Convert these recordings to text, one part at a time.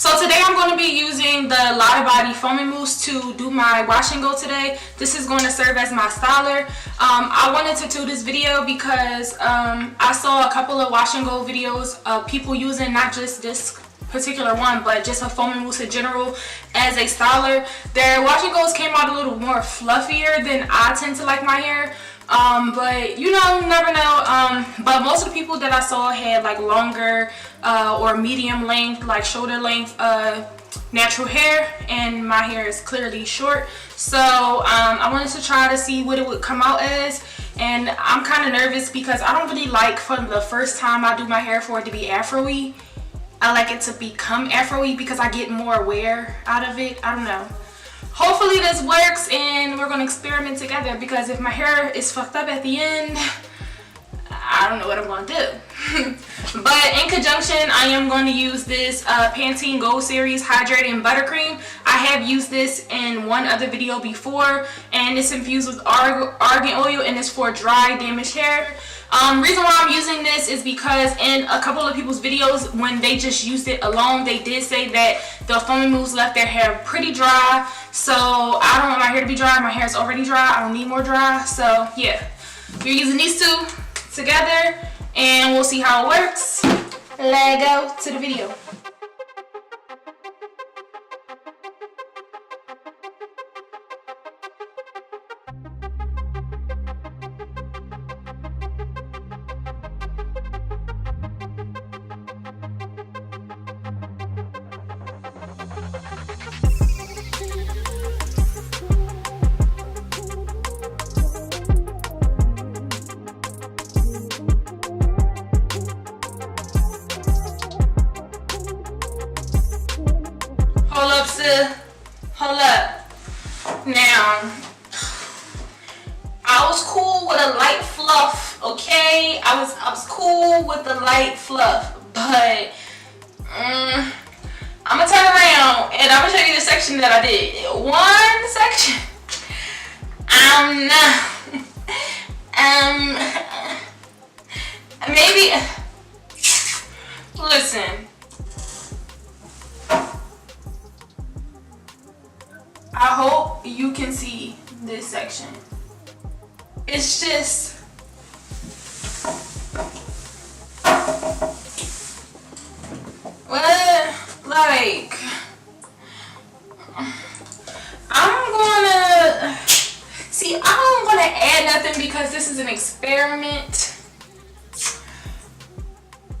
So today I'm going to be using the Lotta Body Foaming Mousse to do my wash and go today. This is going to serve as my styler. I wanted to do this video because I saw a couple of wash and go videos of people using not just this particular one, but just a foaming mousse in general as a styler. Their wash and goes came out a little more fluffier than I tend to like my hair. But you know, never know. But most of the people that I saw had like longer or medium length, like shoulder length natural hair, and my hair is clearly short. So I wanted to try to see what it would come out as, and I'm kind of nervous because I don't really like for the first time I do my hair for it to be afro-y. I like it to become afro-y because I get more wear out of it. I don't know. Hopefully this works and we're gonna experiment together, because if my hair is fucked up at the end, I don't know what I'm gonna do. But in conjunction, I am going to use this Pantien Gold Series Hydrating Butter Cream. I have used this in one other video before, and it's infused with argan oil, and it's for dry, damaged hair. Reason why I'm using this is because in a couple of people's videos, when they just used it alone, they did say that the foaming mousse left their hair pretty dry. So I don't want my hair to be dry. My hair is already dry. I don't need more dry. So yeah, we're using these two together and we'll see how it works. Let's go to the video. Hold up. Now, I was cool with a light fluff, okay? I was cool with the light fluff, but I'm gonna turn around and I'm gonna show you the section that I did. One section. Maybe. Listen. I hope you can see this section. It's just like I'm gonna see. I'm gonna add nothing because this is an experiment.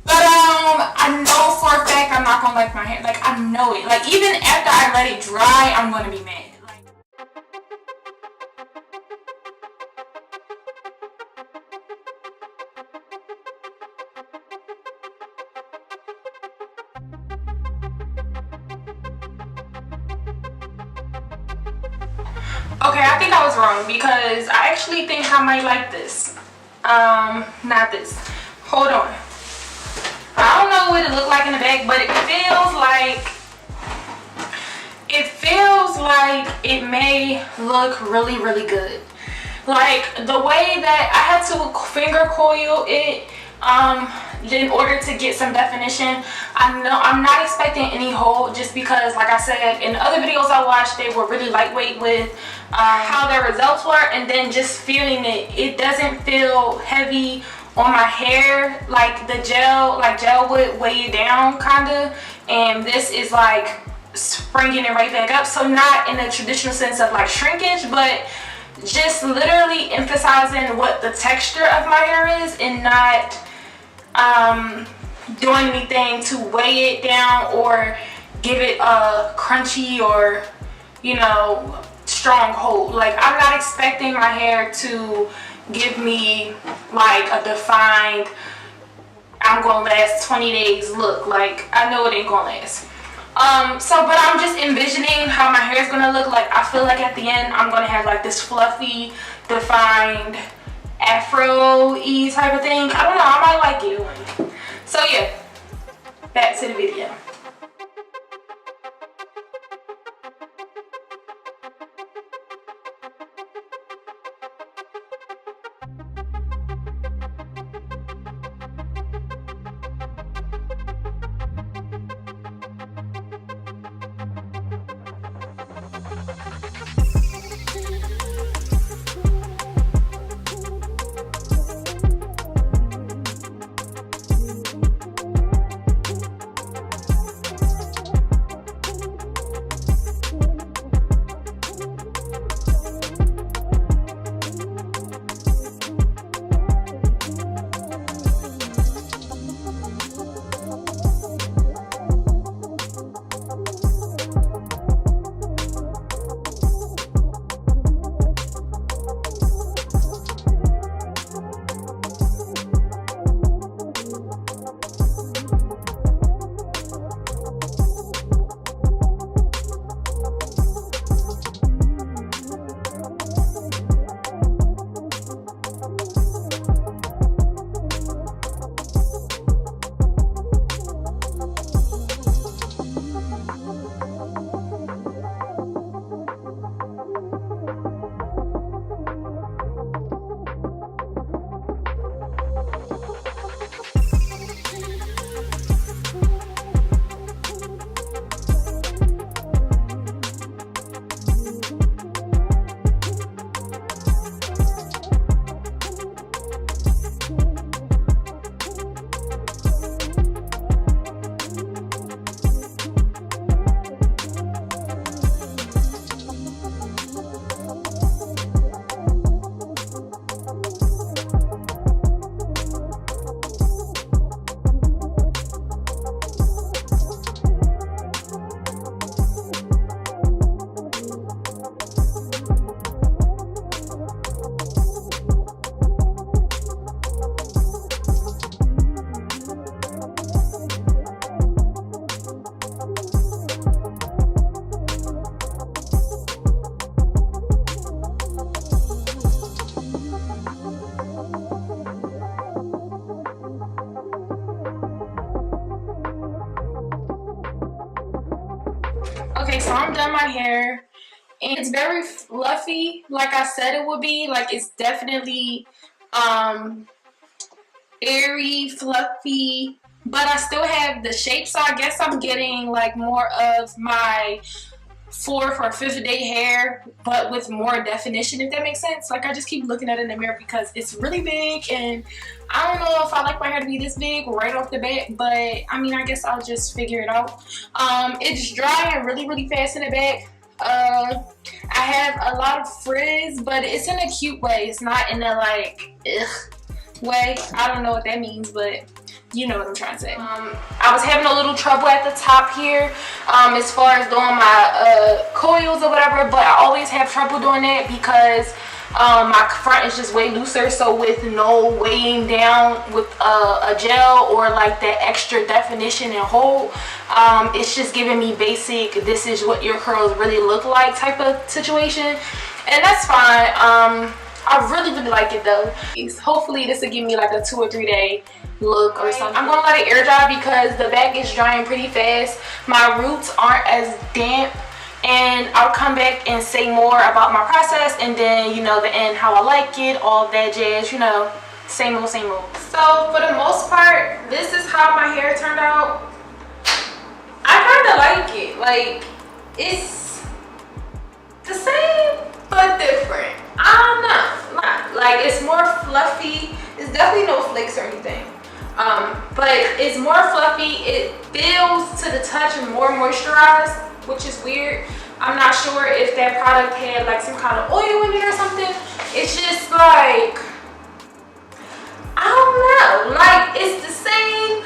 But I know for a fact I'm not gonna like my hair. Like, I know it. Like, even after I let it dry, I'm gonna be mad. Okay, I think I was wrong because I actually think I might like this. Not this. Hold on. I don't know what it looked like in the back, but it feels like it may look really, really good. Like the way that I had to finger coil it in order to get some definition. I know I'm not expecting any hold, just because, like I said, in other videos I watched, they were really lightweight with how their results were, and then just feeling it doesn't feel heavy on my hair like the gel. Like gel would weigh it down kinda, and this is like springing it right back up. So not in the traditional sense of like shrinkage, but just literally emphasizing what the texture of my hair is, and not doing anything to weigh it down or give it a crunchy or, you know, strong hold. Like, I'm not expecting my hair to give me like a defined I'm gonna last 20 days look. Like, I know it ain't gonna last. But I'm just envisioning how my hair is gonna look. Like, I feel like at the end I'm gonna have like this fluffy, defined afro-y type of thing. I don't know, I might like it. So yeah, back to the video. so I'm done my hair. And it's very fluffy, like I said it would be. Like, it's definitely airy, fluffy, but I still have the shape. So I guess I'm getting like more of my 4th or 5th day hair, but with more definition, if that makes sense. Like, I just keep looking at it in the mirror because it's really big, and I don't know if I like my hair to be this big right off the bat, but I mean, I guess I'll just figure it out. It's drying really fast in the back. I have a lot of frizz, but it's in a cute way. It's not in a like ugh way. I don't know what that means, but you know what I'm trying to say. I was having a little trouble at the top here as far as doing my coils or whatever, but I always have trouble doing that because my front is just way looser. So with no weighing down with a gel or like that extra definition and hold, it's just giving me basic, this is what your curls really look like type of situation, and that's fine. I really like it though. Hopefully this will give me like a 2 or 3 day look or something. I'm gonna let it air dry because the back is drying pretty fast. My roots aren't as damp, and I'll come back and say more about my process, and then, you know, the end, how I like it, all that jazz, you know, same old same old. So for the most part, this is how my hair turned out. I kind of like it. Like, it's the same but different. I don't know. Like, it's more fluffy. It's definitely no flakes or anything. But it's more fluffy. It feels to the touch more moisturized, which is weird. I'm not sure if that product had like some kind of oil in it or something. It's just like, I don't know. Like, it's the same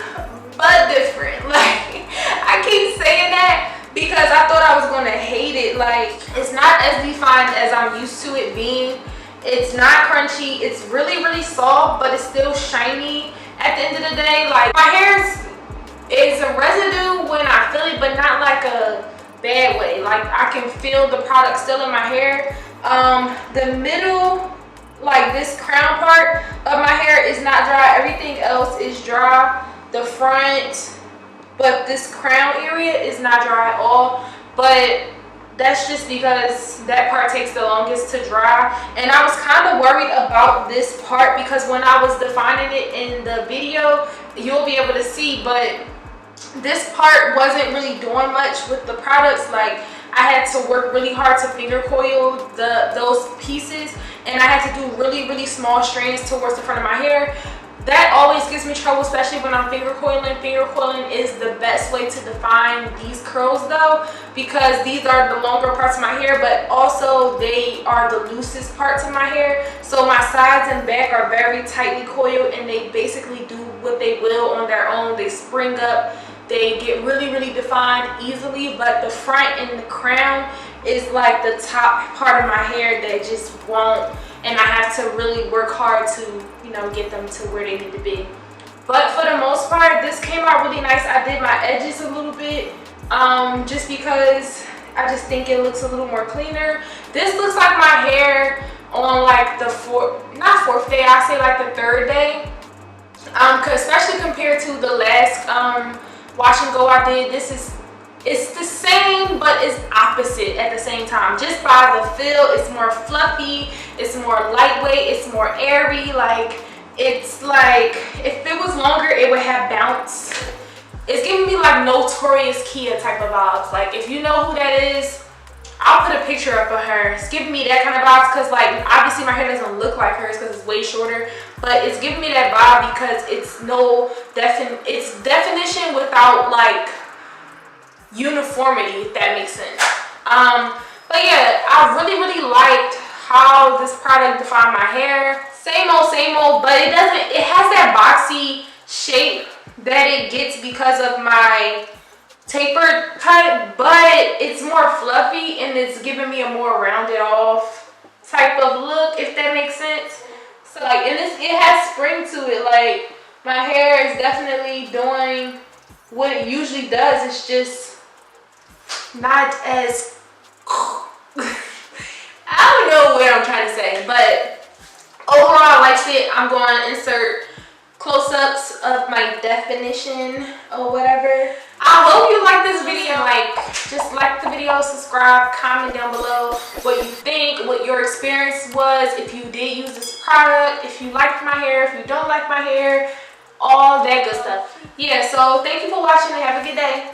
but different. Like, I keep saying that because I thought I was gonna hate it. Like, it's not as defined as I'm used to it being. It's not crunchy. It's really soft, but it's still shiny at the end of the day. Like, my hair is a residue when I feel it, but not like a bad way. Like, I can feel the product still in my hair. The middle, like this crown part of my hair is not dry. Everything else is dry. The front, but this crown area is not dry at all. But that's just because that part takes the longest to dry, and I was kind of worried about this part because when I was defining it in the video, you'll be able to see, but this part wasn't really doing much with the products. Like, I had to work really hard to finger coil those pieces, and I had to do really small strands towards the front of my hair. That always gives me trouble, especially when I'm finger coiling. Finger coiling is the best way to define these curls though, because these are the longer parts of my hair, but also they are the loosest parts of my hair. So my sides and back are very tightly coiled, and they basically do what they will on their own. They spring up, they get really defined easily, but the front and the crown is like the top part of my hair that just won't, and I have to really work hard to, you know, get them to where they need to be. But for the most part, this came out really nice. I did my edges a little bit just because I just think it looks a little more cleaner. This looks like my hair on like the not fourth day, I say like the 3rd day, especially compared to the last wash and go I did. It's the same, but it's opposite at the same time. Just by the feel, it's more fluffy, it's more lightweight, it's more airy. Like, it's like, if it was longer, it would have bounce. It's giving me like Notorious Kia type of vibes. Like, if you know who that is, I'll put a picture up of her. It's giving me that kind of vibes because, like, obviously my hair doesn't look like hers because it's way shorter, but it's giving me that vibe because it's it's definition without like uniformity, if that makes sense. But yeah, I really liked how this product defined my hair. Same old, but it has that boxy shape that it gets because of my tapered cut, but it's more fluffy and it's giving me a more rounded off type of look, if that makes sense. So like, and it has spring to it. Like, my hair is definitely doing what it usually does. It's just not as I don't know what I'm trying to say, but overall I liked it. I'm going to insert close-ups of my definition or whatever. I hope you like this video. Like, just like the video, subscribe, comment down below what you think, what your experience was, if you did use this product, if you liked my hair, if you don't like my hair, all that good stuff. Yeah, so thank you for watching and have a good day.